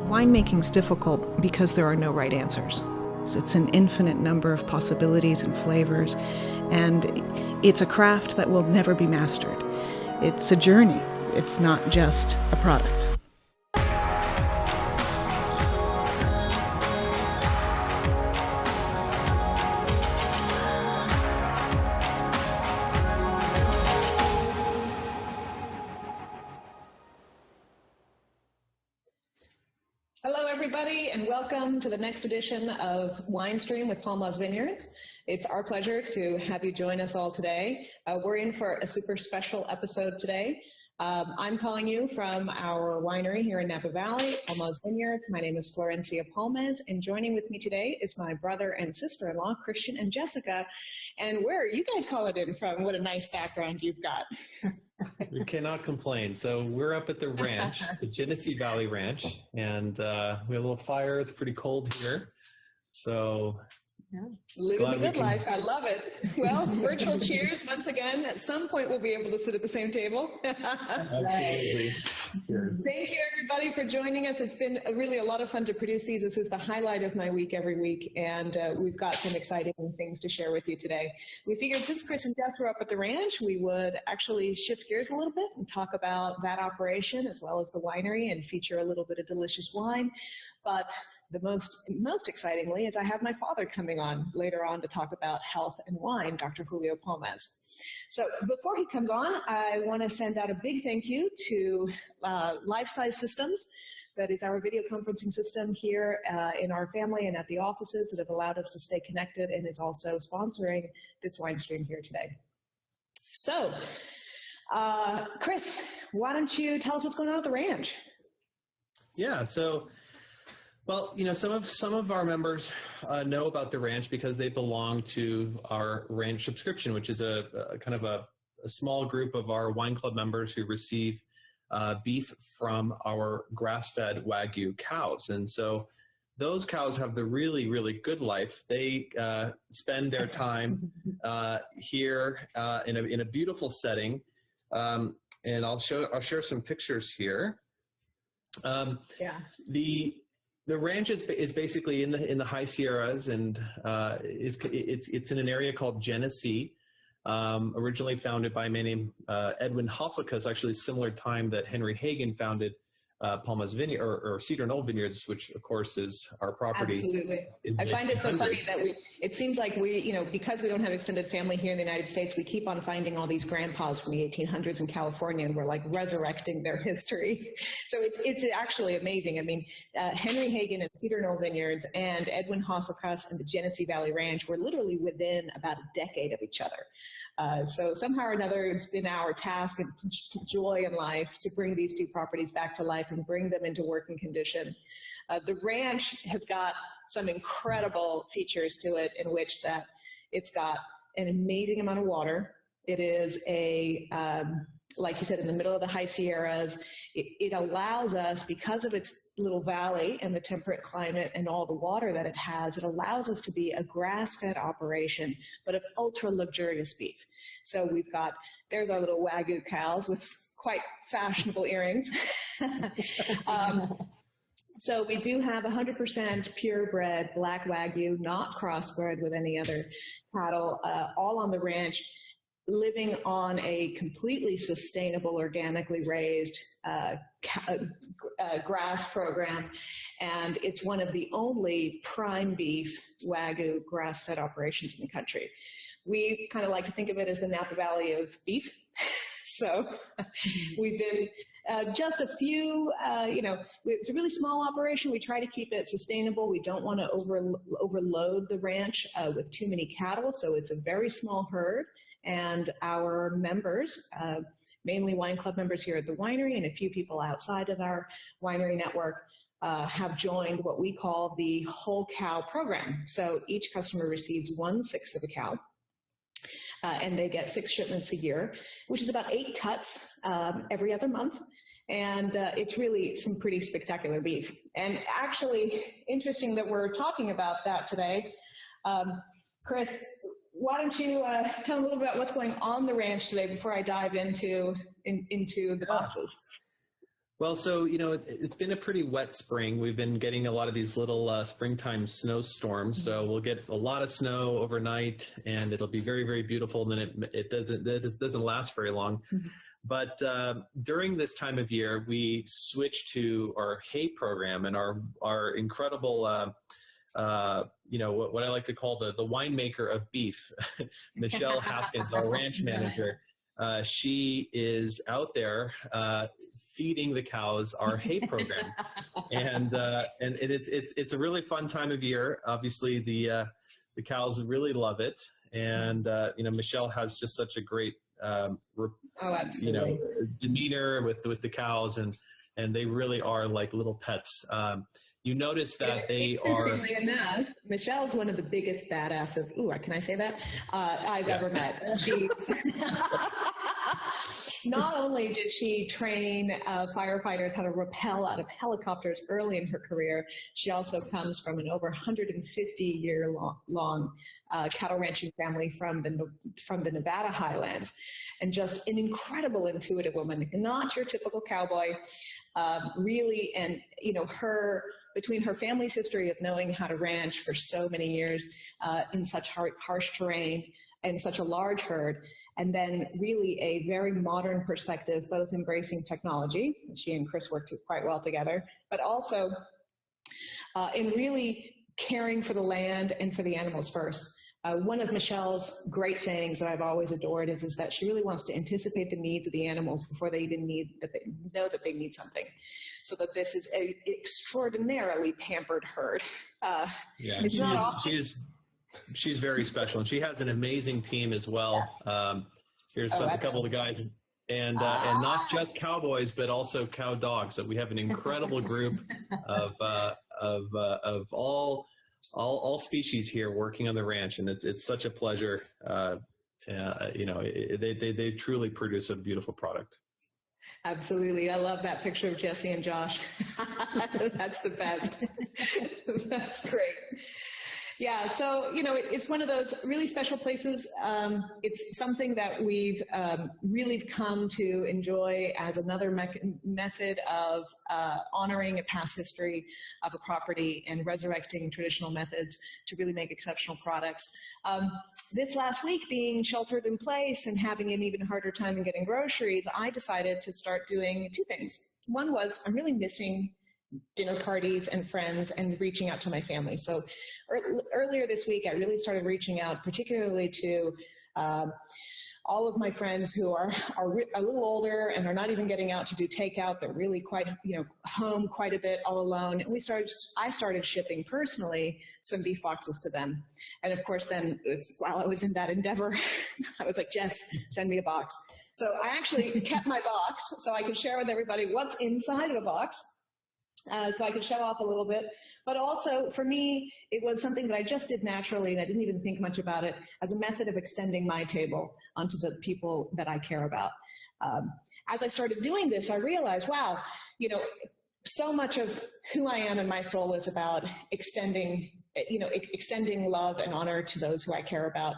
Winemaking's difficult because there are no right answers. It's an infinite number of possibilities and flavors, and it's a craft that will never be mastered. It's a journey. It's not just a product. Hello, everybody, and welcome to the next edition of Wine Stream with Palmaz Vineyards. It's our pleasure to have you join us all today. We're in for a super special episode today. I'm calling you from our winery here in Napa Valley, Palmaz Vineyards. My name is Florencia Palmaz, and joining with me today is my brother and sister-in-law, Christian and Jessica. And where are you guys calling in from? What a nice background you've got. We cannot complain. So we're up at the ranch, the Genesee Valley Ranch, and we have a little fire. It's pretty cold here. So living the good life. I love it. Well, virtual cheers once again. At some point, we'll be able to sit at the same table. Absolutely. Cheers. Thank you, everybody, for joining us. It's been really a lot of fun to produce these. This is the highlight of my week every week, and we've got some exciting things to share with you today. We figured since Chris and Jess were up at the ranch, we would actually shift gears a little bit and talk about that operation as well as the winery and feature a little bit of delicious wine. But the most excitingly is I have my father coming on later on to talk about health and wine, Dr. Julio Palmaz. So before he comes on, I want to send out a big thank you to Life Size Systems. That is our video conferencing system here in our family and at the offices that have allowed us to stay connected and is also sponsoring this wine stream here today. So, Chris, why don't you tell us what's going on at the ranch? Yeah, so, well, you know, some of our members know about the ranch because they belong to our ranch subscription, which is a kind of a small group of our wine club members who receive beef from our grass-fed Wagyu cows. And so those cows have the really, really good life. They spend their time here in a beautiful setting. And I'll share some pictures here. The ranch is basically in the high Sierras, and it's in an area called Genesee, originally founded by a man named Edwin Hasselkus, actually a similar time that Henry Hagen founded Palmaz Vineyards or Cedar Knoll Vineyards, which of course is our property. Absolutely. I find it so funny that it seems like because we don't have extended family here in the United States, we keep on finding all these grandpas from the 1800s in California, and we're like resurrecting their history. So it's actually amazing. I mean, Henry Hagen and Cedar Knoll Vineyards and Edwin Hasselkus and the Genesee Valley Ranch were literally within about a decade of each other. So somehow or another, it's been our task and joy in life to bring these two properties back to life and bring them into working condition. The ranch has got some incredible features to it, in which that it's got an amazing amount of water. It is like you said, in the middle of the high Sierras. It allows us, because of its little valley and the temperate climate and all the water that it has, it allows us to be a grass-fed operation, but of ultra luxurious beef. So there's our little Wagyu cows with quite fashionable earrings. So we do have 100% purebred black Wagyu, not crossbred with any other cattle, all on the ranch, living on a completely sustainable, organically raised grass program. And it's one of the only prime beef Wagyu grass-fed operations in the country. We kind of like to think of it as the Napa Valley of beef. So we've been just a few, it's a really small operation. We try to keep it sustainable. We don't want to overload the ranch with too many cattle. So it's a very small herd. And our members, mainly wine club members here at the winery and a few people outside of our winery network, have joined what we call the whole cow program. So each customer receives 1/6 of a cow. And they get 6 shipments a year, which is about 8 cuts every other month. And it's really some pretty spectacular beef. And actually, interesting that we're talking about that today. Chris, why don't you tell a little bit about what's going on the ranch today before I dive into the boxes? Well, so, it's been a pretty wet spring. We've been getting a lot of these little springtime snowstorms. So we'll get a lot of snow overnight, and it'll be very, very beautiful. And then it doesn't last very long. Mm-hmm. But during this time of year, we switched to our hay program, and our incredible, what I like to call the winemaker of beef, Michelle Haskins, our ranch manager. She is out there feeding the cows our hay program, and it's a really fun time of year. Obviously, the cows really love it, and Michelle has just such a great demeanor with the cows, and they really are like little pets. You notice that they are. Interestingly enough, Michelle's one of the biggest badasses. Ooh, can I say that? I've ever met. She's. Not only did she train firefighters how to rappel out of helicopters early in her career, she also comes from an over 150-year-long cattle ranching family from the Nevada highlands, and just an incredible intuitive woman, not your typical cowboy, really. And between her family's history of knowing how to ranch for so many years in such harsh terrain and such a large herd, and then really a very modern perspective, both embracing technology, she and Chris worked quite well together, but also in really caring for the land and for the animals first. One of Michelle's great sayings that I've always adored is that she really wants to anticipate the needs of the animals before they even know that they need something, so that this is an extraordinarily pampered herd. She's very special, and she has an amazing team as well. Here's a couple of the guys, and not just cowboys, but also cow dogs. So we have an incredible group of all species here working on the ranch, and it's such a pleasure. They truly produce a beautiful product. Absolutely. I love that picture of Jesse and Josh. That's the best. That's great. Yeah, so, it's one of those really special places. It's something that we've really come to enjoy as another method of honoring a past history of a property and resurrecting traditional methods to really make exceptional products. This last week, being sheltered in place and having an even harder time in getting groceries, I decided to start doing two things. One was I'm really missing dinner parties and friends and reaching out to my family. So earlier this week, I really started reaching out particularly to all of my friends who are a little older and are not even getting out to do takeout. They're really quite, home quite a bit all alone. And I started shipping personally some beef boxes to them. And of course, then while I was in that endeavor, I was like, Jess, send me a box. So I actually kept my box so I could share with everybody what's inside of a box. So I could show off a little bit. But also, for me, it was something that I just did naturally, and I didn't even think much about it, as a method of extending my table onto the people that I care about. As I started doing this, I realized, wow, so much of who I am and my soul is about extending love and honor to those who I care about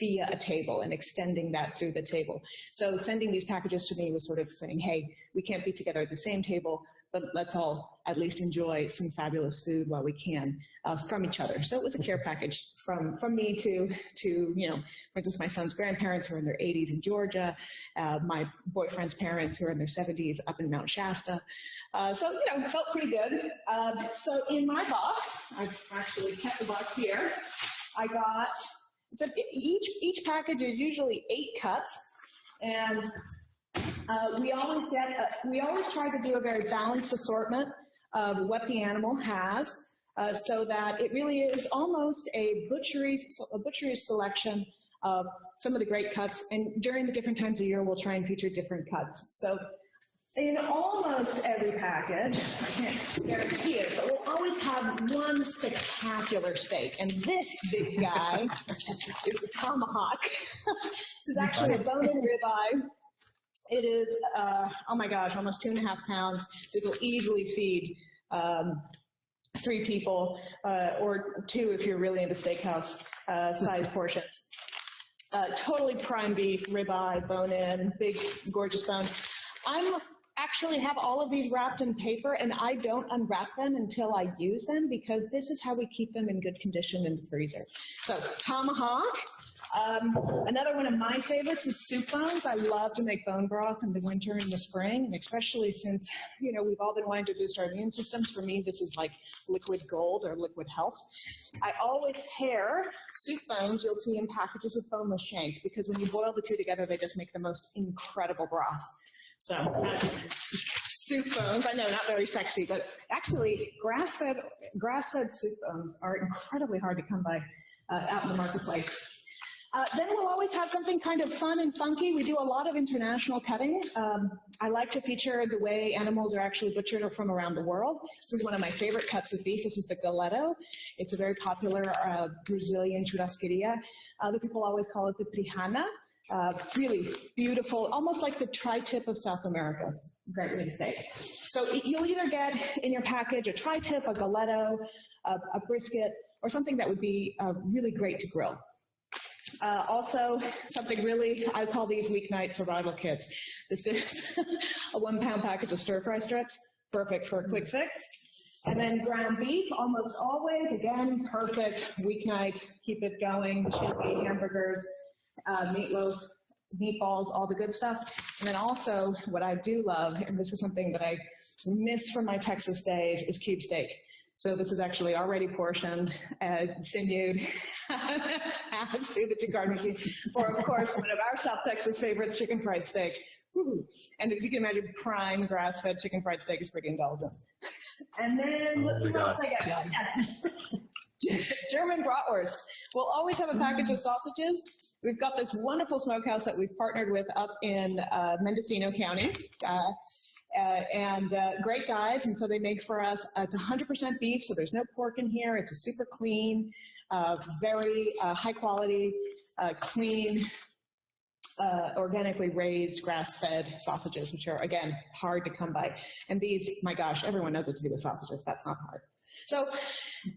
via a table and extending that through the table. So sending these packages to me was sort of saying, hey, we can't be together at the same table, but let's all at least enjoy some fabulous food while we can from each other. So it was a care package from me to for instance, my son's grandparents who are in their 80s in Georgia, my boyfriend's parents who are in their 70s up in Mount Shasta. So it felt pretty good. So in my box, I've actually kept the box here. I got each package is usually 8 cuts, and we always try to do a very balanced assortment of what the animal has, so that it really is almost a butchery's selection of some of the great cuts. And during the different times of year, we'll try and feature different cuts. So in almost every package, I can't guarantee it, but we'll always have one spectacular steak. And this big guy is the tomahawk. This is actually a bone-in ribeye. It is, oh my gosh, almost 2.5 pounds. This will easily feed 3 people, or 2 if you're really into steakhouse size portions. Totally prime beef, ribeye, bone-in, big, gorgeous bone. I'm actually have all of these wrapped in paper, and I don't unwrap them until I use them, because this is how we keep them in good condition in the freezer. So tomahawk. Another one of my favorites is soup bones. I love to make bone broth in the winter and the spring, and especially since, you know, we've all been wanting to boost our immune systems. For me, this is like liquid gold or liquid health. I always pair soup bones, you'll see in packages, with boneless shank, because when you boil the two together, they just make the most incredible broth. So that's soup bones. I know, not very sexy, but actually grass-fed soup bones are incredibly hard to come by out in the marketplace. Then we'll always have something kind of fun and funky. We do a lot of international cutting. I like to feature the way animals are actually butchered from around the world. This is one of my favorite cuts of beef. This is the galetto. It's a very popular Brazilian churrascaria. Other people always call it the piranha. Really beautiful, almost like the tri-tip of South America. It's a great way to say it. So you'll either get in your package a tri-tip, a galetto, a brisket, or something that would be really great to grill. Also, something really, I call these weeknight survival kits. This is a 1 pound package of stir fry strips, perfect for a quick fix. And then ground beef, almost always, again, perfect weeknight, keep it going, chili, hamburgers, meatloaf, meatballs, all the good stuff. And then also, what I do love, and this is something that I miss from my Texas days, is cube steak. So this is actually already portioned, sinewed, passed through the two-card machine for, of course, one of our South Texas favorites, chicken fried steak. Woo. And as you can imagine, prime grass-fed chicken fried steak is pretty indulgent. And then let's see what else I got. Yes. German bratwurst. We'll always have a package of sausages. We've got this wonderful smokehouse that we've partnered with up in Mendocino County. Great guys, and so they make for us, it's 100% beef, so there's no pork in here. It's a super clean, very high quality, clean, organically raised, grass-fed sausages, which are, again, hard to come by. And these, my gosh, everyone knows what to do with sausages. That's not hard. So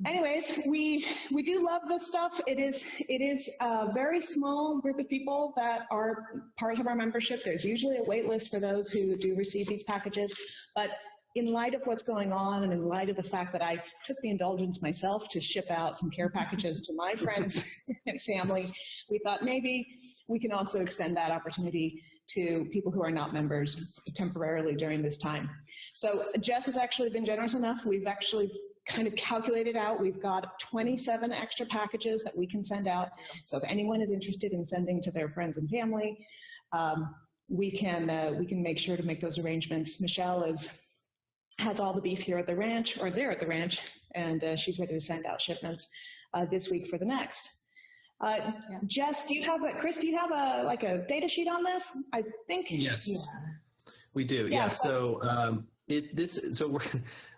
anyways, we do love this stuff. It is a very small group of people that are part of our membership. There's usually a wait list for those who do receive these packages. But in light of what's going on, and in light of the fact that I took the indulgence myself to ship out some care packages to my friends and family, we thought maybe we can also extend that opportunity to people who are not members temporarily during this time. So Jess has actually been generous enough. We've actually kind of calculated out. We've got 27 extra packages that we can send out. So if anyone is interested in sending to their friends and family, we can make sure to make those arrangements. Michelle has all the beef here at the ranch, or there at the ranch, and she's ready to send out shipments this week for the next. Jess, Chris, do you have a data sheet on this? I think. Yes, we do. Yeah. So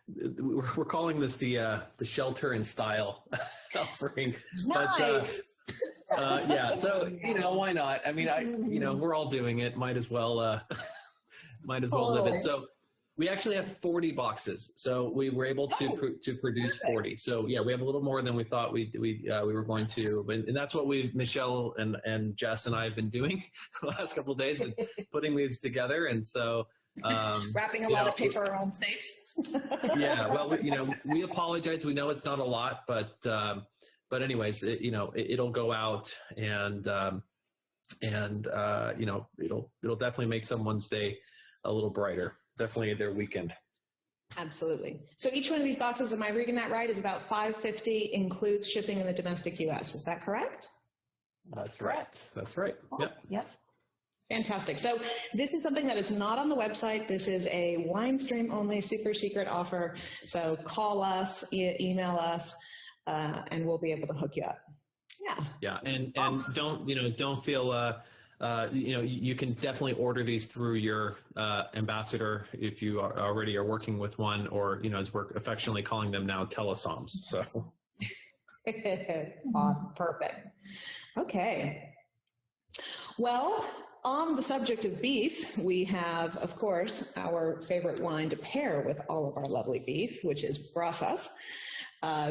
we're calling this the shelter and style offering. Nice. But yeah. So why not? I mean, we're all doing it. Might as well live it. So we actually have 40 boxes. So we were able to produce 40. So yeah, we have a little more than we thought we were going to, and that's what Michelle and Jess and I have been doing the last couple of days, and putting these together. And so wrapping a lot of paper on steaks. Yeah, well, we apologize. We know it's not a lot, but anyways, it'll go out, and it'll definitely make someone's day a little brighter. Definitely their weekend. Absolutely. So each one of these boxes, am I reading that right, is about $5.50, includes shipping in the domestic U.S. Is that correct? That's correct. That's right. Awesome. Yep. Fantastic. So this is something that is not on the website. This is a Winestream only super secret offer. So call us, email us, and we'll be able to hook you up. Yeah. Yeah. And awesome. Don't feel, you can definitely order these through your ambassador if you already are working with one, or, as we're affectionately calling them now, telesoms. So. Awesome. Perfect. Okay. Well, on the subject of beef, we have, of course, our favorite wine to pair with all of our lovely beef, which is Brasas.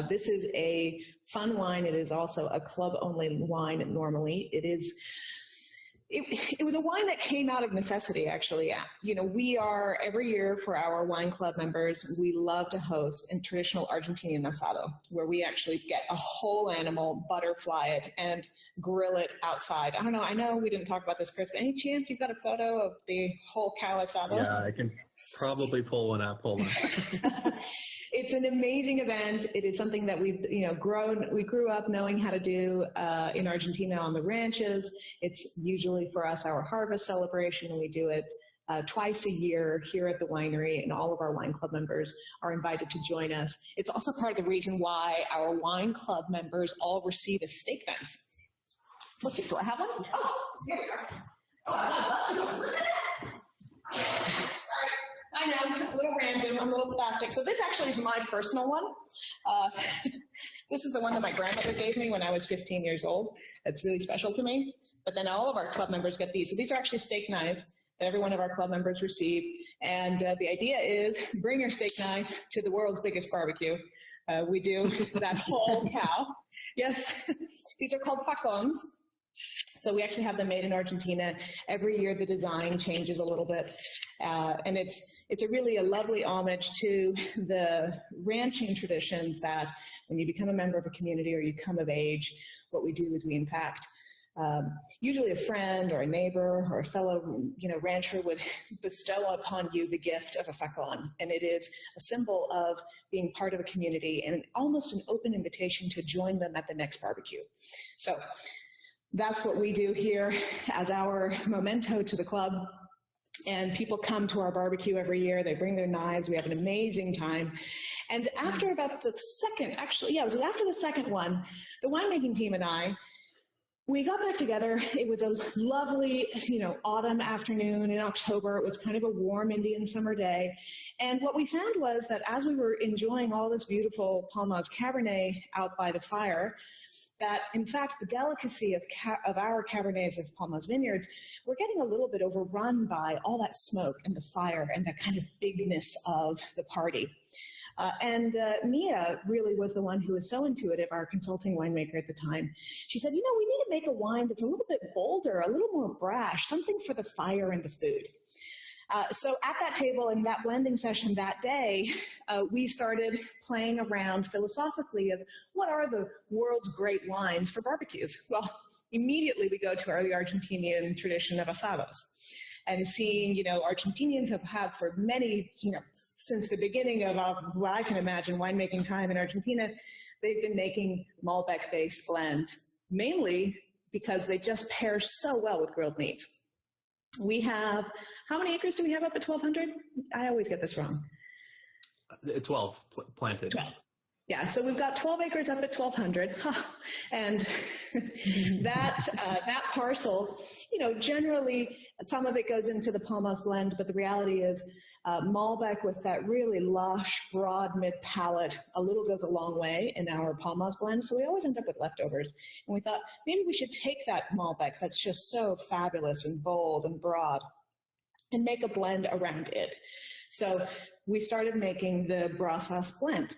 This is a fun wine. It is also a club-only wine normally. It is it was a wine that came out of necessity, actually. You know, we are, every year for our wine club members, we love to host a traditional Argentinian asado, where we actually get a whole animal, butterfly it, and grill it outside. I don't know, I know we didn't talk about this, Chris, but any chance you've got a photo of the whole cow asado? Yeah, I can probably pull one out. It's an amazing event. It is something that we've, you know, we grew up knowing how to do in Argentina on the ranches. It's usually for us our harvest celebration, and we do it twice a year here at the winery, and all of our wine club members are invited to join us. It's also part of the reason why our wine club members all receive a steak knife. Let's see, do I have one? Oh, here we are. Oh, I love to go. I know, I'm a little random, I'm a little spastic. So this actually is my personal one. This is the one that my grandmother gave me when I was 15 years old. It's really special to me. But then all of our club members get these. So these are actually steak knives that every one of our club members receive. And the idea is bring your steak knife to the world's biggest barbecue. We do that whole cow. Yes, these are called facons. So we actually have them made in Argentina. Every year the design changes a little bit. And it's a really a lovely homage to the ranching traditions that when you become a member of a community or you come of age, what we do is we in fact, usually a friend or a neighbor or a fellow, you know, rancher would bestow upon you the gift of a facon. And it is a symbol of being part of a community and almost an open invitation to join them at the next barbecue. So that's what we do here as our memento to the club. And people come to our barbecue every year. They bring their knives. We have an amazing time. And after about the second, actually, yeah, it was after the second one, the winemaking team and I, we got back together. It was a lovely, you know, autumn afternoon in October. It was kind of a warm Indian summer day. And what we found was that as we were enjoying all this beautiful Palmaz Cabernet out by the fire, that in fact the delicacy of our Cabernets of Palmaz Vineyards were getting a little bit overrun by all that smoke and the fire and the kind of bigness of the party. Mia really was the one who was so intuitive, our consulting winemaker at the time. She said, you know, we need to make a wine that's a little bit bolder, a little more brash, something for the fire and the food. So at that table in that blending session that day, we started playing around philosophically as what are the world's great wines for barbecues? Well, immediately we go to the Argentinian tradition of asados. And seeing, you know, Argentinians have had for many, you know, since the beginning of what I can imagine winemaking time in Argentina, they've been making Malbec-based blends, mainly because they just pair so well with grilled meats. We have, how many acres do we have up at 1,200? I always get this wrong. 12 planted. 12. Yeah, so we've got 12 acres up at 1,200. And that parcel, you know, generally some of it goes into the Palmaz blend, but the reality is Malbec with that really lush, broad mid-palate, a little goes a long way in our Palmaz blend, so we always end up with leftovers. And we thought, maybe we should take that Malbec that's just so fabulous and bold and broad and make a blend around it. So we started making the Brasas blend.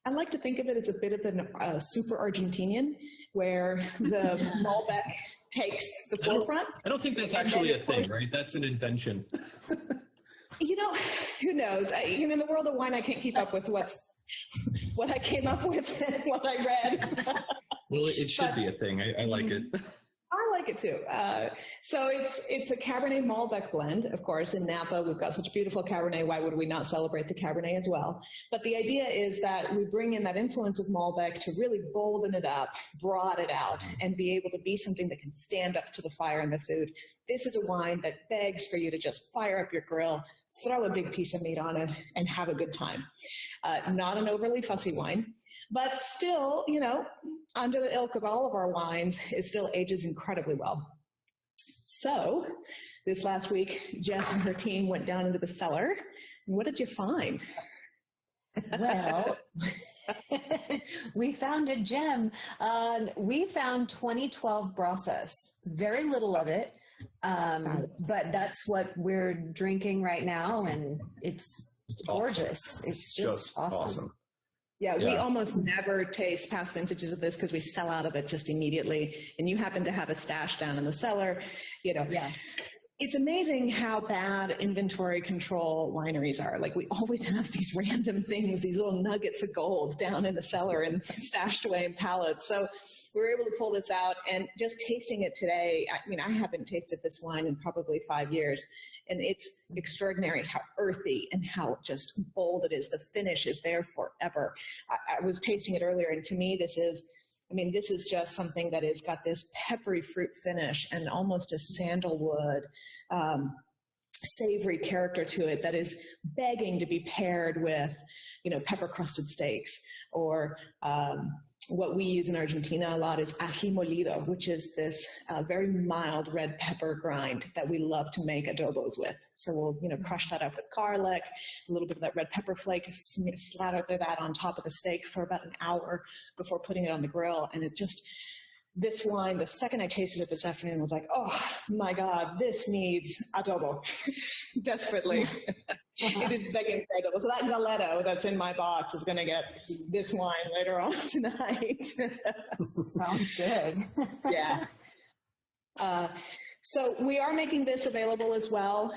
I like to think of it as a bit of a super Argentinian, where the Malbec takes the forefront. I don't think that's actually a thing, right? That's an invention. You know, who knows? You know, in the world of wine, I can't keep up with what I came up with and what I read. Well, it should be a thing. I like it. I like it too. So it's a Cabernet Malbec blend, of course. In Napa, we've got such beautiful Cabernet. Why would we not celebrate the Cabernet as well? But the idea is that we bring in that influence of Malbec to really bolden it up, broad it out, and be able to be something that can stand up to the fire and the food. This is a wine that begs for you to just fire up your grill, throw a big piece of meat on it, and have a good time. Not an overly fussy wine, but still, you know, under the ilk of all of our wines, it still ages incredibly well. So this last week, Jess and her team went down into the cellar. What did you find? Well, we found a gem. We found 2012 Brasas, very little of it. But that's what we're drinking right now, and it's gorgeous. It's just awesome. Yeah, we almost never taste past vintages of this because we sell out of it just immediately. And you happen to have a stash down in the cellar, you know. Yeah. It's amazing how bad inventory control wineries are. Like, we always have these random things, these little nuggets of gold down in the cellar and stashed away in pallets. So we were able to pull this out, and just tasting it today, I mean, I haven't tasted this wine in probably 5 years, and it's extraordinary how earthy and how just bold it is. The finish is there forever. I was tasting it earlier, and to me, this is just something that has got this peppery fruit finish and almost a sandalwood, savory character to it that is begging to be paired with, you know, pepper crusted steaks, or what we use in Argentina a lot is ají molido, which is this very mild red pepper grind that we love to make adobos with. So we'll, you know, crush that up with garlic, a little bit of that red pepper flake, slather that on top of the steak for about an hour before putting it on the grill. And it just, this wine, the second I tasted it this afternoon, was like, oh my God, this needs adobo desperately. It is begging for adobo. So that Galeto that's in my box is going to get this wine later on tonight. Sounds good. Yeah. So we are making this available as well,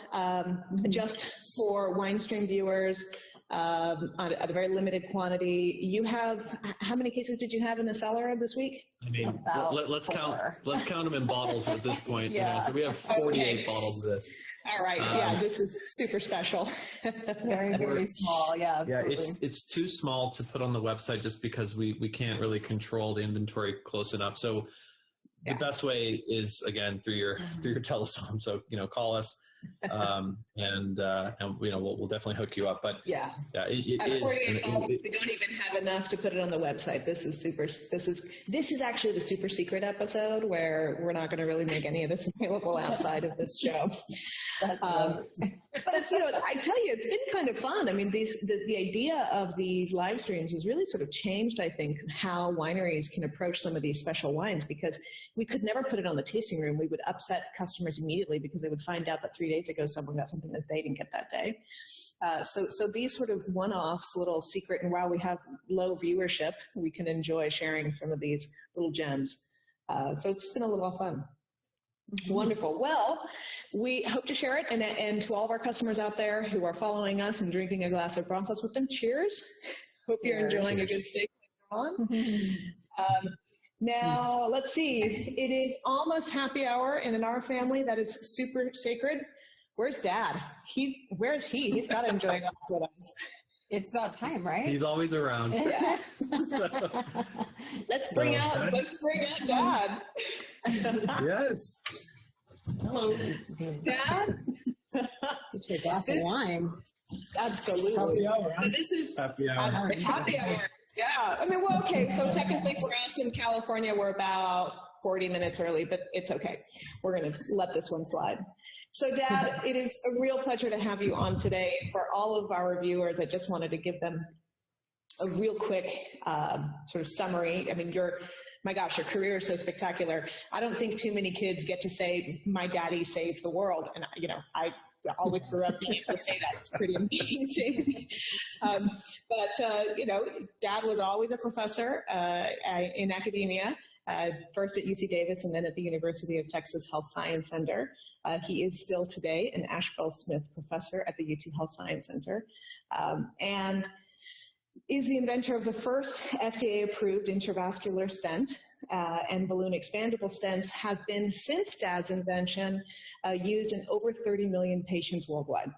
just for WineStream viewers. At a very limited quantity. You have, how many cases did you have in the cellar this week? I mean, let's count them in bottles at this point. Yeah. So we have 48 bottles of this. All right. Yeah, this is super special. Very, very small. Yeah, absolutely. Yeah, it's too small to put on the website just because we can't really control the inventory close enough. So the best way is, again, through your telephone. So, you know, call us. And you know, we'll definitely hook you up. But it At is. 48 bottles, we don't even have enough to put it on the website. This is actually the super secret episode where we're not going to really make any of this available outside of this show. But it's, you know, I tell you, it's been kind of fun. I mean, the idea of these live streams has really sort of changed, I think, how wineries can approach some of these special wines, because we could never put it on the tasting room. We would upset customers immediately because they would find out that 3 days ago someone got something that they didn't get that day. So these sort of one-offs, little secret, and while we have low viewership, we can enjoy sharing some of these little gems. So it's been a little fun. Mm-hmm. Wonderful. Well, we hope to share it, and to all of our customers out there who are following us and drinking a glass of Brasas with them, cheers. Hope you're enjoying a good steak later on. Mm-hmm. Now, let's see. It is almost happy hour, and in our family, that is super sacred. Where's Dad? Where's he? He's got to enjoy a glass with us. It's about time, right? He's always around. Yeah. Let's bring out Dad. Yes. Hello, Dad. It's a glass of wine. Absolutely. Happy hour. So this is happy hour. Happy hour. Yeah. I mean, well, okay. So technically for us in California, we're about 40 minutes early, but it's okay. We're going to let this one slide. So Dad, it is a real pleasure to have you on today. For all of our viewers, I just wanted to give them a real quick sort of summary. I mean, my gosh, your career is so spectacular. I don't think too many kids get to say, my daddy saved the world. And, you know, I always grew up being able to say that. It's pretty amazing. But you know, Dad was always a professor in academia. First at UC Davis and then at the University of Texas Health Science Center. He is still today an Ashbel Smith professor at the UT Health Science Center, and is the inventor of the first FDA-approved intravascular stent, and balloon expandable stents have been, since Dad's invention, used in over 30 million patients worldwide.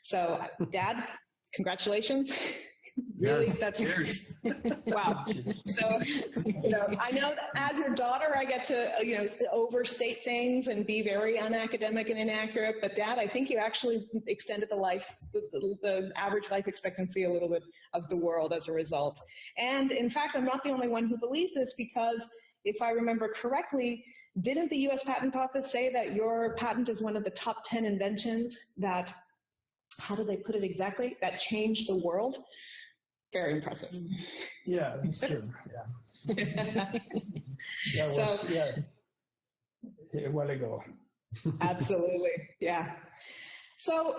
So, Dad, congratulations. Really, yes, cheers. Wow. So, you know, I know that as your daughter, I get to, you know, overstate things and be very unacademic and inaccurate. But Dad, I think you actually extended the average life expectancy a little bit of the world as a result. And in fact, I'm not the only one who believes this, because if I remember correctly, didn't the U.S. Patent Office say that your patent is one of the top 10 inventions that, how did they put it exactly, that changed the world? Very impressive. Yeah, it's true. Yeah. A while ago. Absolutely. Yeah. So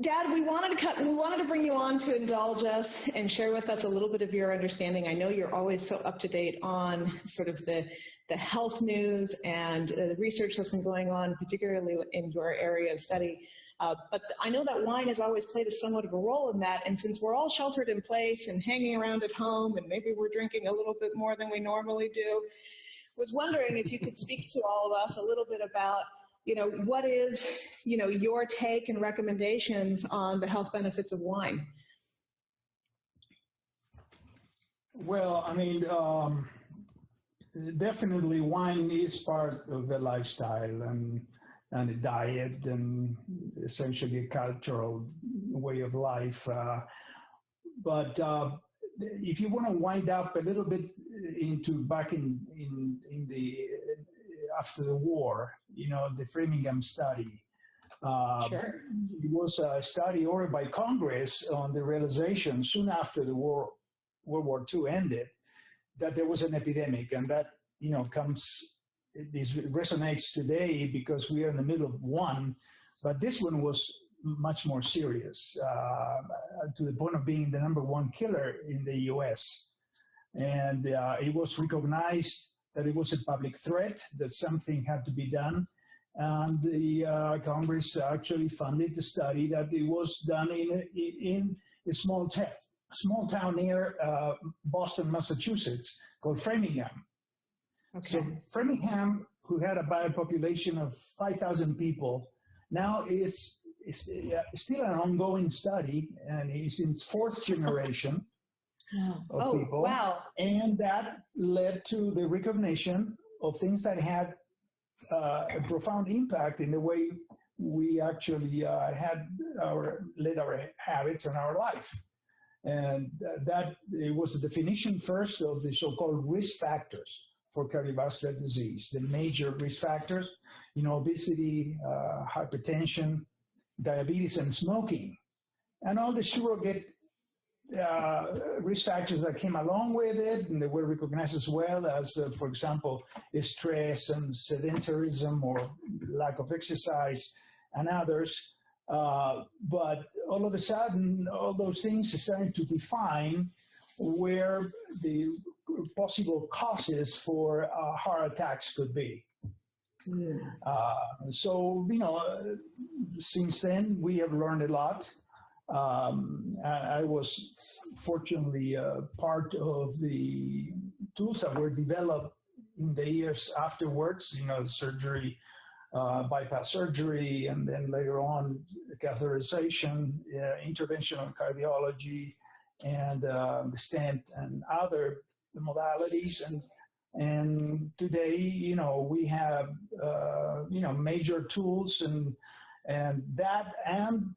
Dad, we wanted to bring you on to indulge us and share with us a little bit of your understanding. I know you're always so up to date on sort of the health news and the research that's been going on, particularly in your area of study. But I know that wine has always played a somewhat of a role in that. And since we're all sheltered in place and hanging around at home, and maybe we're drinking a little bit more than we normally do, was wondering if you could speak to all of us a little bit about, what is, your take and recommendations on the health benefits of wine? Well, I mean, definitely wine is part of the lifestyle and a diet and essentially a cultural way of life. But if you want to wind up a little bit into back in the after the war, the Framingham study. Sure. It was a study ordered by Congress on the realization soon after the World War II ended that there was an epidemic, and that this resonates today because we are in the middle of one, but this one was much more serious to the point of being the #1 killer in the U.S. And it was recognized that it was a public threat, that something had to be done. And the Congress actually funded the study that it was done in a small town near Boston, Massachusetts, called Framingham. Okay. So Framingham, who had about a population of 5,000 people, now is still an ongoing study, and it's in its 4th generation of people. Wow. And that led to the recognition of things that had a profound impact in the way we actually led our habits and our life. And that it was the definition first of the so-called risk factors for cardiovascular disease, the major risk factors, obesity, hypertension, diabetes, and smoking, and all the surrogate risk factors that came along with it, and they were recognized as well as, for example, stress and sedentarism or lack of exercise and others. But all of a sudden, all those things are starting to define where the possible causes for heart attacks could be. So, since then, we have learned a lot. I was fortunately part of the tools that were developed in the years afterwards, surgery, bypass surgery, and then later on catheterization, interventional cardiology, and the stent and other modalities. And today, we have, major tools and that and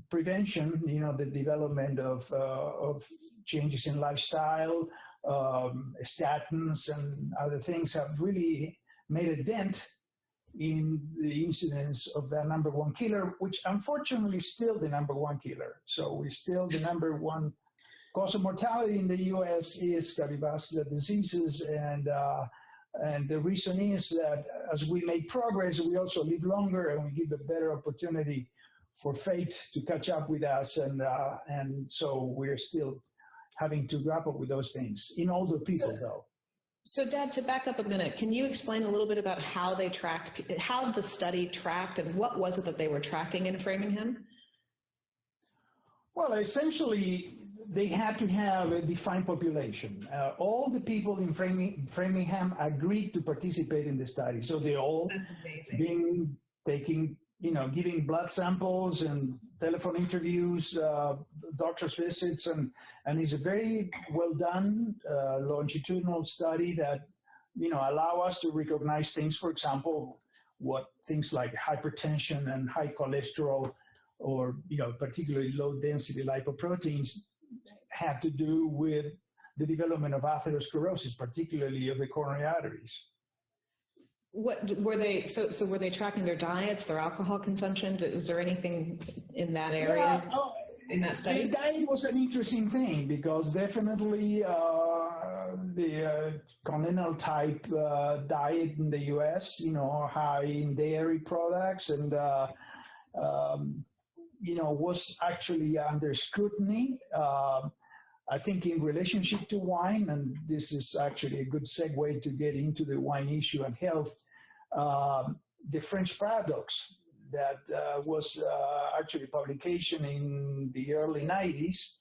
prevention, the development of changes in lifestyle, statins and other things have really made a dent in the incidence of that #1 killer, which unfortunately is still the #1 killer. So we're still the #1 cause of mortality in the U.S. is cardiovascular diseases, and the reason is that as we make progress, we also live longer and we give a better opportunity for fate to catch up with us, and so we're still having to grapple with those things in older people, though. So, Dad, to back up a minute, can you explain a little bit about how the study tracked, and what was it that they were tracking in Framingham? Well, essentially, they had to have a defined population. All the people in Framingham agreed to participate in the study, so they all been taking, giving blood samples and telephone interviews, doctor's visits, and it's a very well done longitudinal study that allow us to recognize things. For example, what things like hypertension and high cholesterol, or particularly low density lipoproteins, have to do with the development of atherosclerosis, particularly of the coronary arteries. What were they? So were they tracking their diets, their alcohol consumption? Was there anything in that area in that study? The diet was an interesting thing because definitely the continental type diet in the U.S., high in dairy products and was actually under scrutiny. I think in relationship to wine, and this is actually a good segue to get into the wine issue and health, the French paradox that was actually publication in the early 90s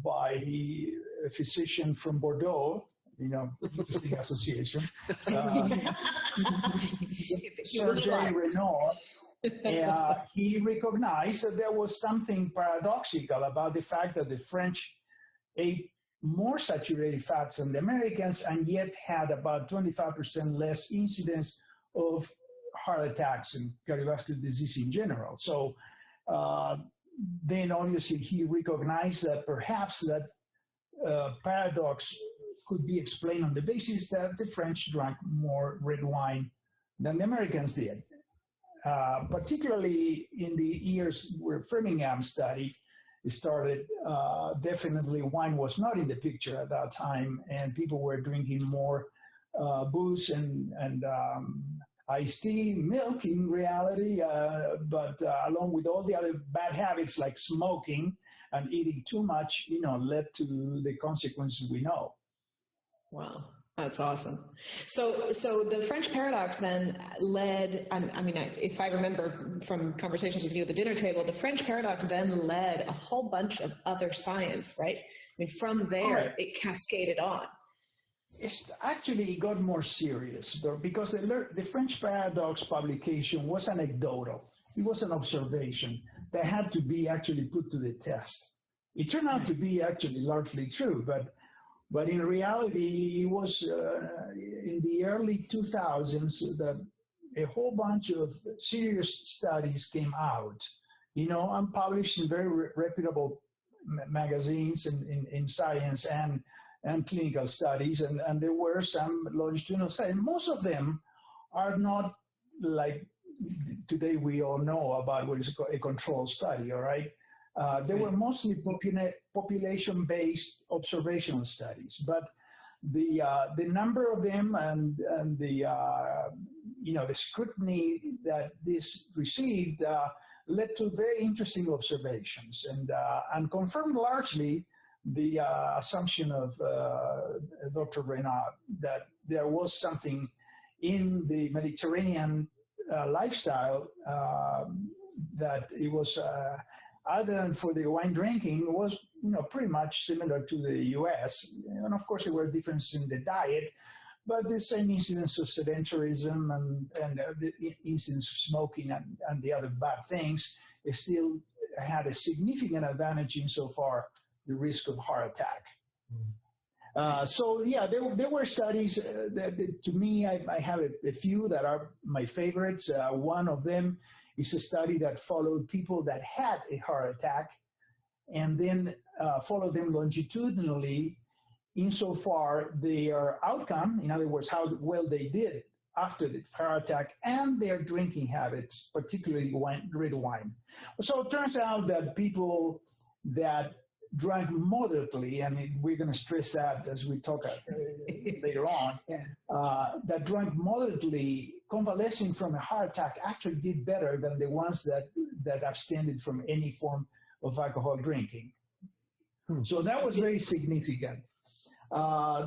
by a physician from Bordeaux, interesting association, Serge Renaud. He recognized that there was something paradoxical about the fact that the French ate more saturated fats than the Americans and yet had about 25% less incidence of heart attacks and cardiovascular disease in general. So then obviously he recognized that perhaps that paradox could be explained on the basis that the French drank more red wine than the Americans did. Particularly in the years where Framingham study started, definitely wine was not in the picture at that time, and people were drinking more booze and iced tea, milk in reality, but along with all the other bad habits like smoking and eating too much, led to the consequences we know. Wow. That's awesome. So the French paradox then led, if I remember from conversations with you at the dinner table, the French paradox then led a whole bunch of other science, right? From there, It cascaded on. It's actually it got more serious because the French paradox publication was anecdotal. It was an observation that had to be actually put to the test. It turned out to be actually largely true, but in reality, it was in the early 2000s that a whole bunch of serious studies came out, and published in very reputable magazines in science and clinical studies, and there were some longitudinal studies. Most of them are not like today we all know about what is a control study, all right? They were mostly population-based observational studies, but the number of them and the the scrutiny that this received led to very interesting observations and confirmed largely the assumption of Dr. Renaud that there was something in the Mediterranean lifestyle that it was. Other than for the wine drinking, was pretty much similar to the U.S. And of course, there were differences in the diet, but the same incidence of sedentarism and the incidence of smoking and the other bad things still had a significant advantage insofar the risk of heart attack. There were studies that to me, I have a few that are my favorites. One of them is a study that followed people that had a heart attack and then followed them longitudinally insofar their outcome, in other words, how well they did after the heart attack, and their drinking habits, particularly red wine. So it turns out that people that drank moderately, and we're going to stress that as we talk later on, that drank moderately, convalescing from a heart attack actually did better than the ones that abstained from any form of alcohol drinking. So that was very significant.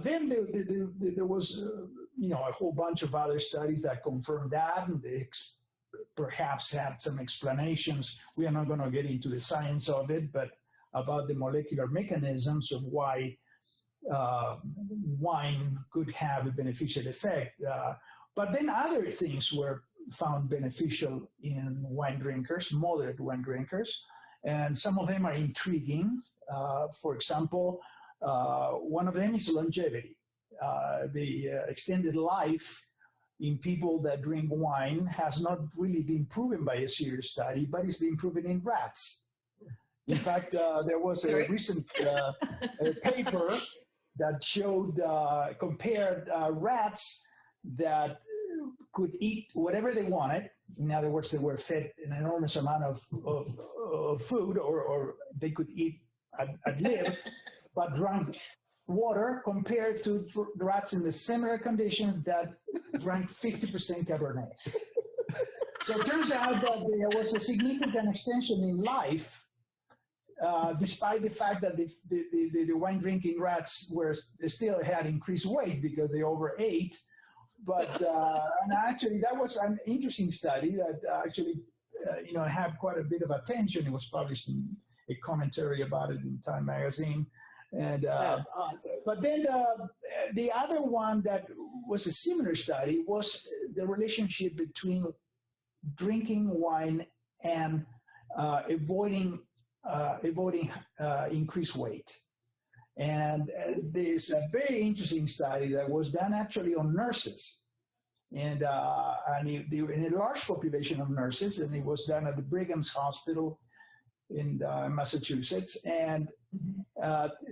Then there was, a whole bunch of other studies that confirmed that, and they perhaps had some explanations. We are not going to get into the science of it, but about the molecular mechanisms of why wine could have a beneficial effect. But then other things were found beneficial in wine drinkers, moderate wine drinkers, and some of them are intriguing. For example, one of them is longevity. The extended life in people that drink wine has not really been proven by a serious study, but it's been proven in rats. In fact, there was a recent paper that showed, compared rats that could eat whatever they wanted. In other words, they were fed an enormous amount of food, or they could eat ad lib, but drank water, compared to rats in the similar conditions that drank 50% Cabernet. So it turns out that there was a significant extension in life, despite the fact that the wine drinking rats still had increased weight because they overate. But and actually, that was an interesting study that actually had quite a bit of attention. It was published in a commentary about it in Time magazine. And That's awesome. but then the other one that was a similar study was the relationship between drinking wine and avoiding increased weight. And there's a very interesting study that was done actually on nurses, and in a large population of nurses, and it was done at the Brigham's Hospital in Massachusetts, and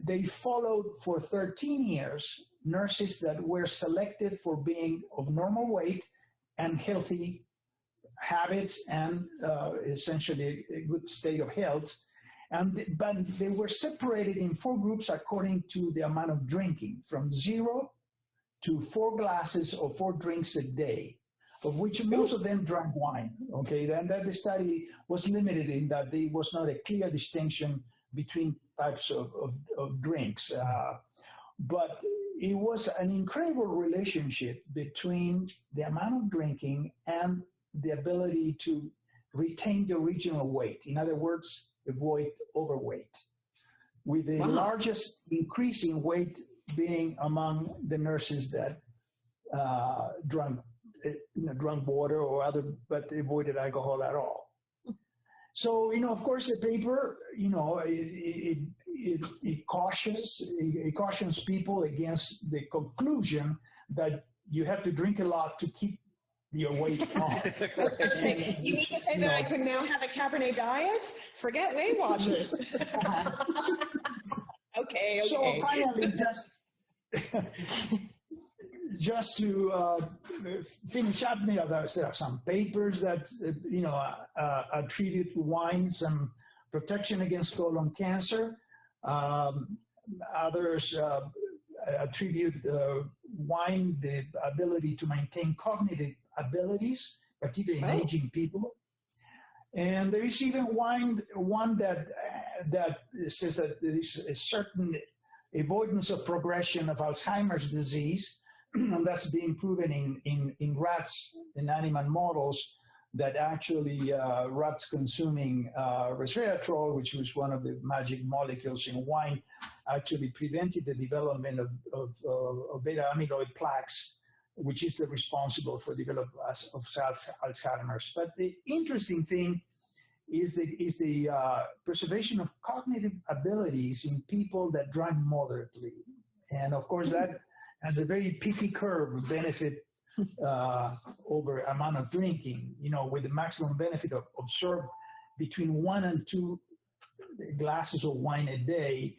they followed for 13 years nurses that were selected for being of normal weight and healthy habits and essentially a good state of health. But they were separated in 4 groups according to the amount of drinking, from 0 to 4 glasses or 4 drinks a day, of which most of them drank wine. Okay, then that the study was limited in that there was not a clear distinction between types of drinks. But it was an incredible relationship between the amount of drinking and the ability to retain the original weight. In other words, avoid overweight, with the largest increase in weight being among the nurses that drank water or other, but avoided alcohol at all. So, of course, the paper, it cautions people against the conclusion that you have to drink a lot to keep your weight off. That's good to say. You need to say that I can now have a Cabernet diet? Forget Weight Watchers. Okay. So finally, just to finish up, there are some papers that attribute wine some protection against colon cancer. Others attribute wine the ability to maintain cognitive abilities, particularly in aging people. And there is even one that says that there is a certain avoidance of progression of Alzheimer's disease, and that's being proven in rats, in animal models, that actually rats consuming resveratrol, which was one of the magic molecules in wine, actually prevented the development of beta amyloid plaques, which is the responsible for development of Alzheimer's. But the interesting thing is the preservation of cognitive abilities in people that drink moderately. And of course, that has a very peaky curve benefit over amount of drinking, with the maximum benefit observed between 1 and 2 glasses of wine a day.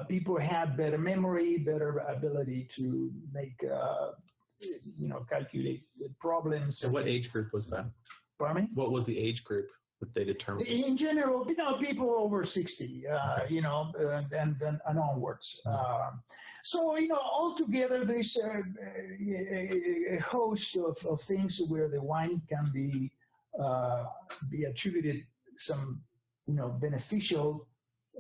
People had better memory, better ability to make, calculate problems. And what age group was that? Pardon me? What was the age group that they determined? In general, people over 60, and onwards. So, altogether, there's a host of things where the wine can be attributed some, beneficial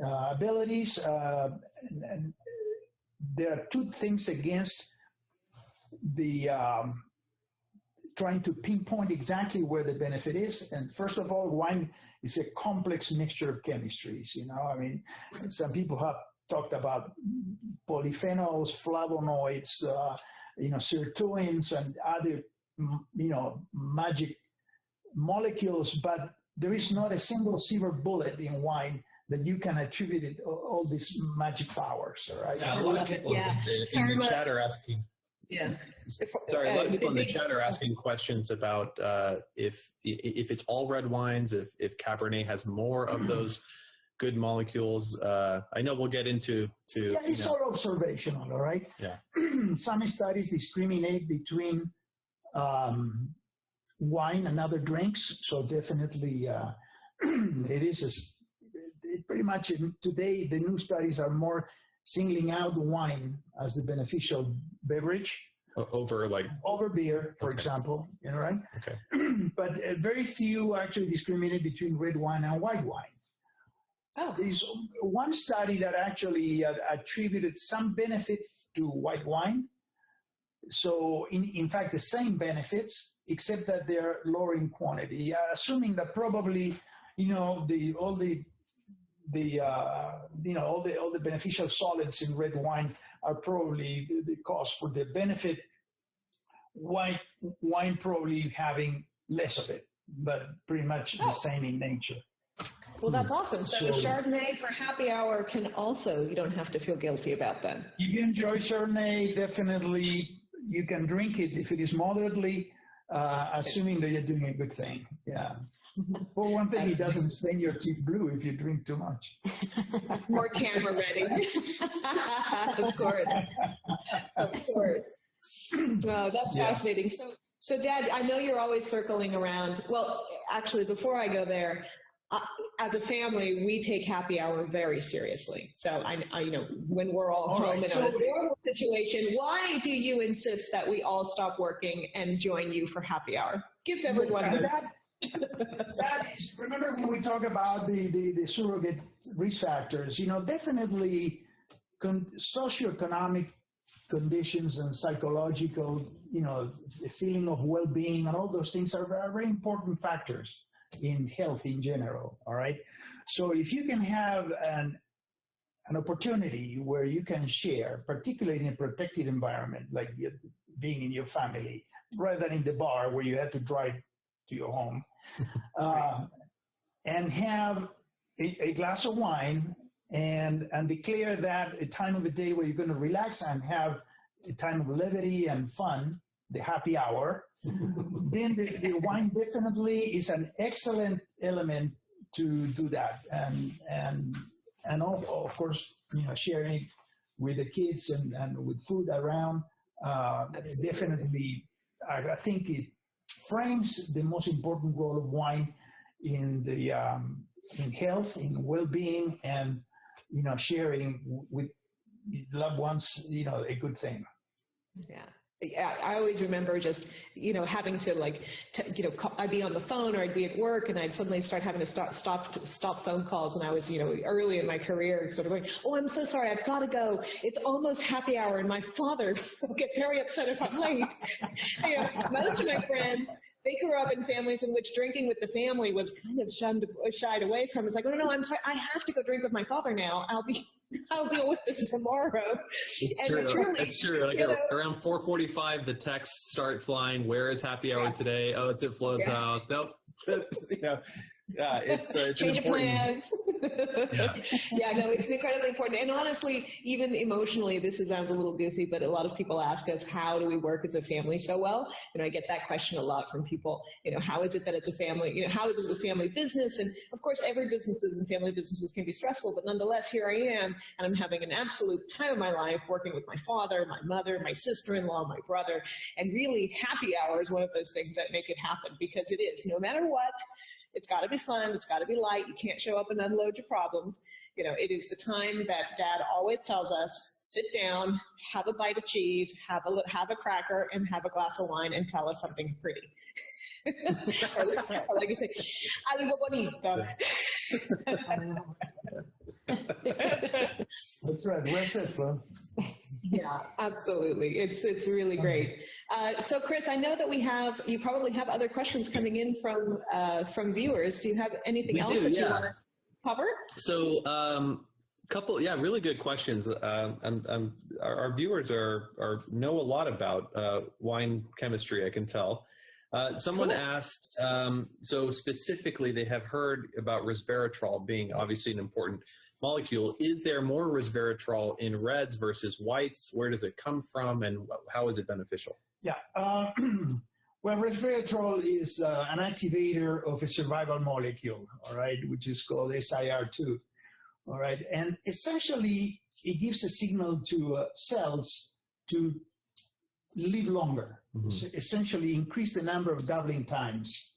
abilities. And there are 2 things against the trying to pinpoint exactly where the benefit is. And first of all, wine is a complex mixture of chemistries. Some people have talked about polyphenols, flavonoids, sirtuins, and other, magic molecules, but there is not a single silver bullet in wine that you can attribute it all these magic powers, all right? Yeah, a lot of people in the chat are asking. Yeah. Sorry, a lot of people in the chat are asking questions about if it's all red wines, if Cabernet has more of those good molecules. I know we'll get into. Yeah, it's all observational, all right? Yeah. Some studies discriminate between wine and other drinks, so definitely it is pretty much today. The new studies are more singling out wine as the beneficial beverage. Over like over beer, for Okay. example, right? Okay. But very few actually discriminate between red wine and white wine. Oh, There's one study that actually attributed some benefit to white wine. So, in fact, the same benefits, except that they're lower in quantity. Assuming that probably, all the beneficial solids in red wine are probably the cause for the benefit. White wine probably having less of it, but pretty much the same in nature. well, that's awesome. So, So- Chardonnay for happy hour can also, you don't have to feel guilty about that. If you enjoy Chardonnay, definitely you can drink it if it is moderately, assuming that you're doing a good thing. Yeah. For one thing, it doesn't stain your teeth blue if you drink too much. More camera ready. Of course. Of course. Wow, that's fascinating. So, Dad, I know you're always circling around. Well, actually, before I go there, as a family, we take happy hour very seriously. So, I when we're all home right, in so- a normal situation, why do you insist that we all stop working and join you for happy hour? Give everyone And the that is, remember when we talk about the surrogate risk factors, definitely socioeconomic conditions and psychological, feeling of well-being and all those things are very, very important factors in health in general. All right. So if you can have an opportunity where you can share, particularly in a protected environment, like being in your family, rather than in the bar where you had to drive to your home, and have a glass of wine and declare that a time of the day where you're going to relax and have a time of levity and fun, the happy hour, then the wine definitely is an excellent element to do that. And of course, sharing it with the kids and with food around, definitely, I think it frames the most important role of wine in the in health, in well-being, and sharing with loved ones, a good thing. Yeah. Yeah, I always remember just, having to I'd be on the phone or I'd be at work and I'd suddenly start having to stop phone calls when I was, early in my career, sort of going, oh, I'm so sorry, I've got to go. It's almost happy hour. And my father will get very upset if I'm late. Most of my friends, they grew up in families in which drinking with the family was kind of shied away from. It's like, oh, no, I'm sorry, I have to go drink with my father now. I'll deal with this tomorrow. It's And true. truly, It's true. Like around 4:45, the texts start flying. Where is happy hour today? Oh, it's at Flo's house. Nope. Yeah, it's change of important. plans. Yeah, no, it's incredibly important. And honestly, even emotionally, this sounds a little goofy, but a lot of people ask us, how do we work as a family so well? I get that question a lot from people. How is it that it's a family? How is it a family business? And of course, every businesses and family businesses can be stressful, but nonetheless, here I am, and I'm having an absolute time of my life working with my father, my mother, my sister-in-law, my brother, and really happy hour is one of those things that make it happen, because it is, no matter what, it's got to be fun. It's got to be light. You can't show up and unload your problems. It is the time that Dad always tells us, sit down, have a bite of cheese, have a cracker, and have a glass of wine, and tell us something pretty. or like you say, algo bonito. That's right. Well said, Flo. Yeah, absolutely. It's really great. So, Chris, I know that you probably have other questions coming in from viewers. Do you have anything else that you want to cover? So, couple, really good questions. Our viewers know a lot about wine chemistry, I can tell. Someone asked, so specifically they have heard about resveratrol being obviously an important molecule. Is there more resveratrol in reds versus whites? Where does it come from, and how is it beneficial? Yeah. Well, resveratrol is an activator of a survival molecule, all right, which is called SIR2, all right. And essentially, it gives a signal to cells to live longer, essentially increase the number of doubling times.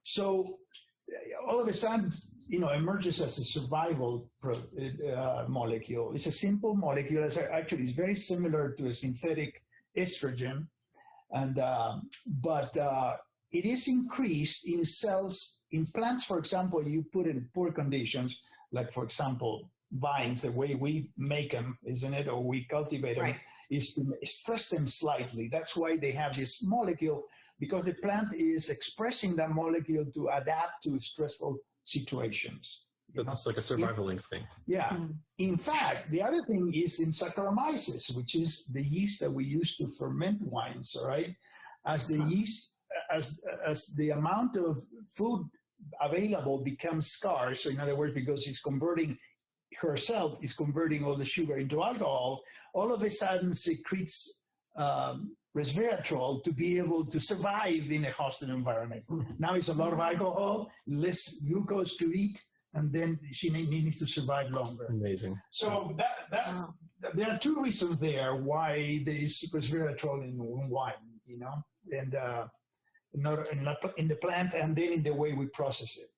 So all of a sudden, emerges as a survival molecule. It's a simple molecule. Actually, it's very similar to a synthetic estrogen, and but it is increased in cells in plants. For example, you put in poor conditions, like for example vines. The way we make them, isn't it, or we cultivate them, Right. is to stress them slightly. That's why they have this molecule, because the plant is expressing that molecule to adapt to stressful situations. So it's like a survival instinct. Yeah. In fact, the other thing is in Saccharomyces, which is the yeast that we use to ferment wines, all right? As the yeast, as the amount of food available becomes scarce, so in other words, because it's converting herself, is converting all the sugar into alcohol, all of a sudden secretes resveratrol to be able to survive in a hostile environment. Now it's a lot of alcohol, less glucose to eat, and then she needs to survive longer. Amazing. So there are two reasons there why there is resveratrol in wine, you know, and not in the plant, and then in the way we process it.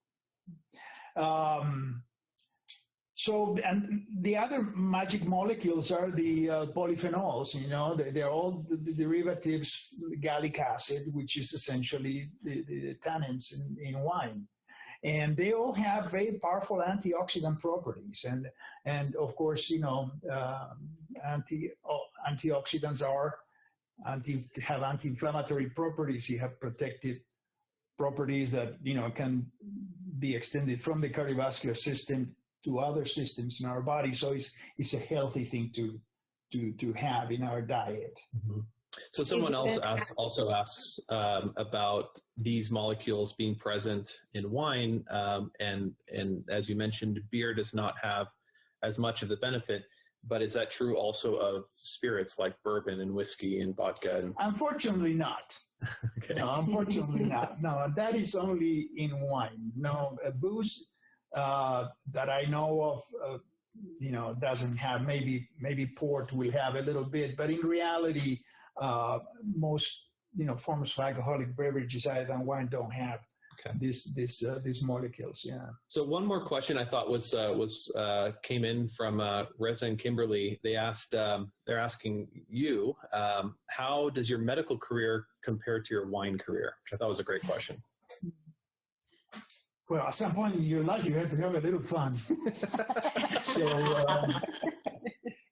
So, and the other magic molecules are the polyphenols, you know, they're all the derivatives, gallic acid, which is essentially the tannins in wine. And they all have very powerful antioxidant properties. And of course, you know, antioxidants have anti-inflammatory properties. You have protective properties that, you know, can be extended from the cardiovascular system to other systems in our body. So it's a healthy thing to have in our diet. Mm-hmm. So someone else also asks about these molecules being present in wine, and as you mentioned, beer does not have as much of the benefit. But is that true also of spirits like bourbon and whiskey and vodka? Unfortunately, not. Okay. No, unfortunately not. No, that is only in wine. No, booze that I know of, you know, doesn't have. Maybe port will have a little bit, but in reality, most, you know, forms of alcoholic beverages other than wine don't have these molecules. Yeah. So one more question I thought came in from Reza and Kimberly. They asked, they're asking you, how does your medical career compare to your wine career? Which I thought was a great question. Well, at some point in your life, you have to have a little fun. So,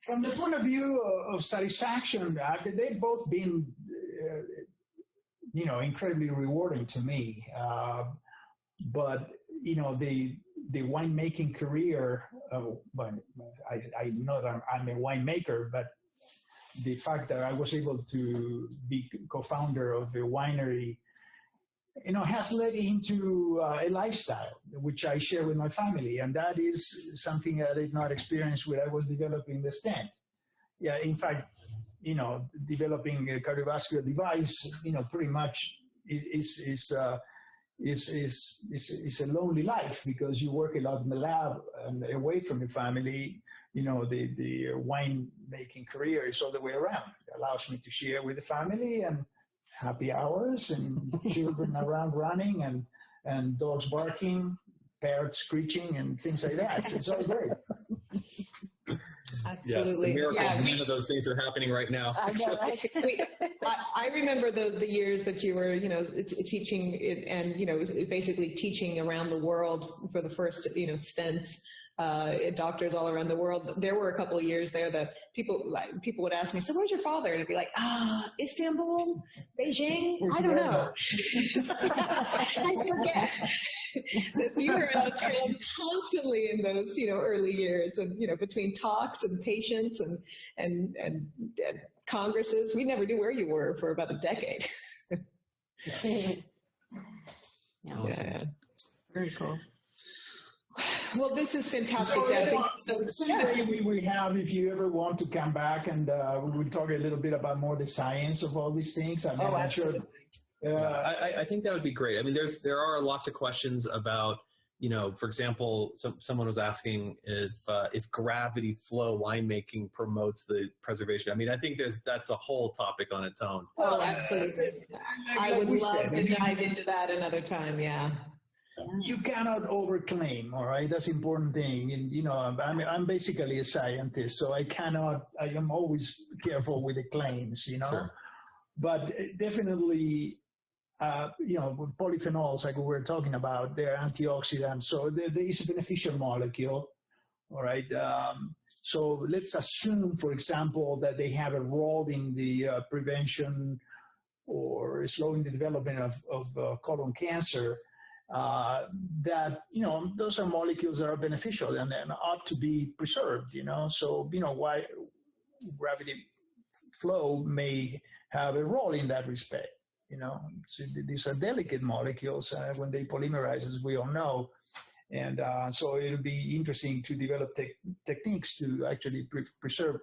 from the point of view of satisfaction, they've both been, you know, incredibly rewarding to me. But, you know, the winemaking career, well, I know that I'm a winemaker, but the fact that I was able to be co-founder of a winery, you know, has led into a lifestyle, which I share with my family. And that is something that I did not experience when I was developing the stent. Yeah, in fact, you know, developing a cardiovascular device, you know, pretty much is a lonely life, because you work a lot in the lab and away from the family. You know, the wine making career is all the way around. It allows me to share with the family, and happy hours, and children around running, and dogs barking, parrots screeching, and things like that. It's all great. Absolutely. Yes, none of those things are happening right now. I know, right? I remember the years that you were, you know, teaching and, you know, basically teaching around the world for the first, you know, stents. Doctors all around the world. There were a couple of years there that people would ask me, so where's your father? And I'd be like, Istanbul, Beijing, I don't know. I forget. So you were out of town constantly in those, you know, early years, and, you know, between talks and patients and congresses. We never knew where you were for about a decade. Yeah. Very cool. Well, this is fantastic. So someday we will have, if you ever want to come back, and we will talk a little bit about more the science of all these things. I mean, absolutely. I think that would be great. I mean, there are lots of questions about, you know, for example, someone was asking if gravity flow winemaking promotes the preservation. I mean, I think that's a whole topic on its own. Oh, absolutely. I would love to dive into that another time. Yeah. you cannot overclaim, all right? That's the important thing. And, I'm basically a scientist, so I am always careful with the claims, Sure. But definitely, polyphenols, like we were talking about, they're antioxidants, so there is a beneficial molecule, all right? So let's assume, for example, that they have a role in the prevention or slowing the development of colon cancer, that, those are molecules that are beneficial and ought to be preserved, So, why gravity flow may have a role in that respect, So these are delicate molecules when they polymerize, as we all know. And so it'll be interesting to develop techniques to actually preserve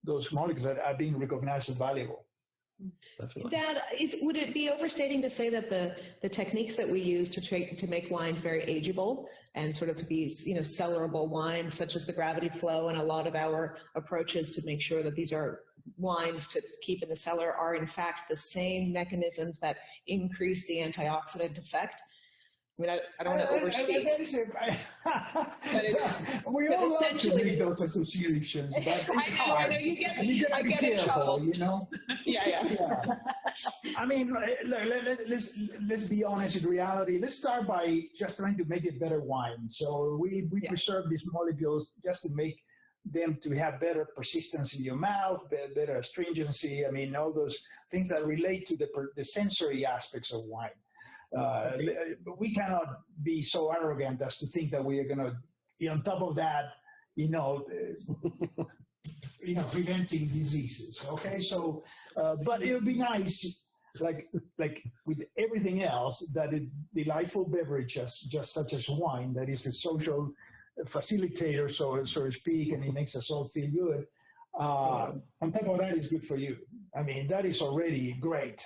those molecules that are being recognized as valuable. Definitely. Dad, would it be overstating to say that the techniques that we use to make wines very ageable and sort of these cellarable wines, such as the gravity flow, and a lot of our approaches to make sure that these are wines to keep in the cellar are in fact the same mechanisms that increase the antioxidant effect? I mean, I don't want to overspeak, but it's we all love to make those associations, but it's hard. I know, you get be in trouble. careful, Yeah. I mean, let's be honest. In reality, let's start by just trying to make it better wine. So we preserve these molecules just to make them to have better persistence in your mouth, better astringency. I mean, all those things that relate to the sensory aspects of wine. But we cannot be so arrogant as to think that we are going to, on top of that, preventing diseases. Okay, so, but it would be nice, like with everything else, that a delightful beverage, just such as wine, that is a social facilitator, so to speak, and it makes us all feel good. On top of that, is good for you. I mean, that is already great.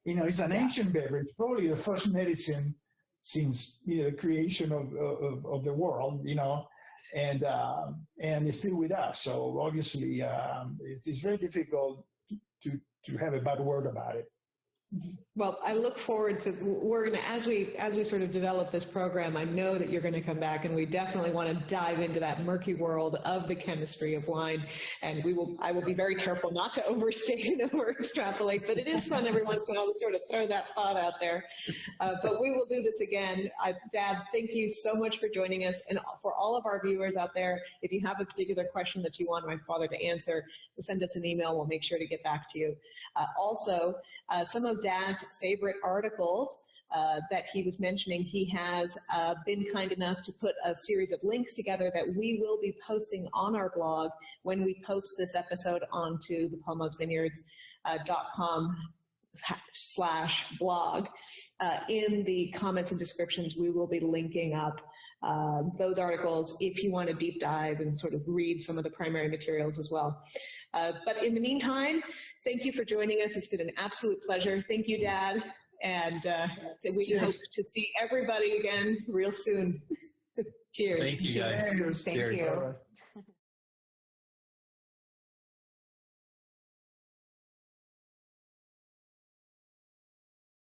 It's an ancient beverage, probably the first medicine since the creation of the world, and it's still with us. So obviously, it's very difficult to have a bad word about it. Well, I look forward to, we're going to, as we sort of develop this program, I know that you're going to come back, and we definitely want to dive into that murky world of the chemistry of wine. And I will be very careful not to overstate and over extrapolate, but it is fun every once in a while to sort of throw that thought out there. But we will do this again. Dad, thank you so much for joining us. And for all of our viewers out there, if you have a particular question that you want my father to answer, send us an email. We'll make sure to get back to you. Also, some of Dad's favorite articles that he was mentioning, he has been kind enough to put a series of links together that we will be posting on our blog when we post this episode onto the palmazvineyards.com/blog. In the comments and descriptions, we will be linking up those articles if you want to deep dive and sort of read some of the primary materials as well. But in the meantime, thank you for joining us. It's been an absolute pleasure. Thank you, Dad. And we hope to see everybody again real soon. Cheers. Thank you, guys. Cheers. Thank Cheers. you.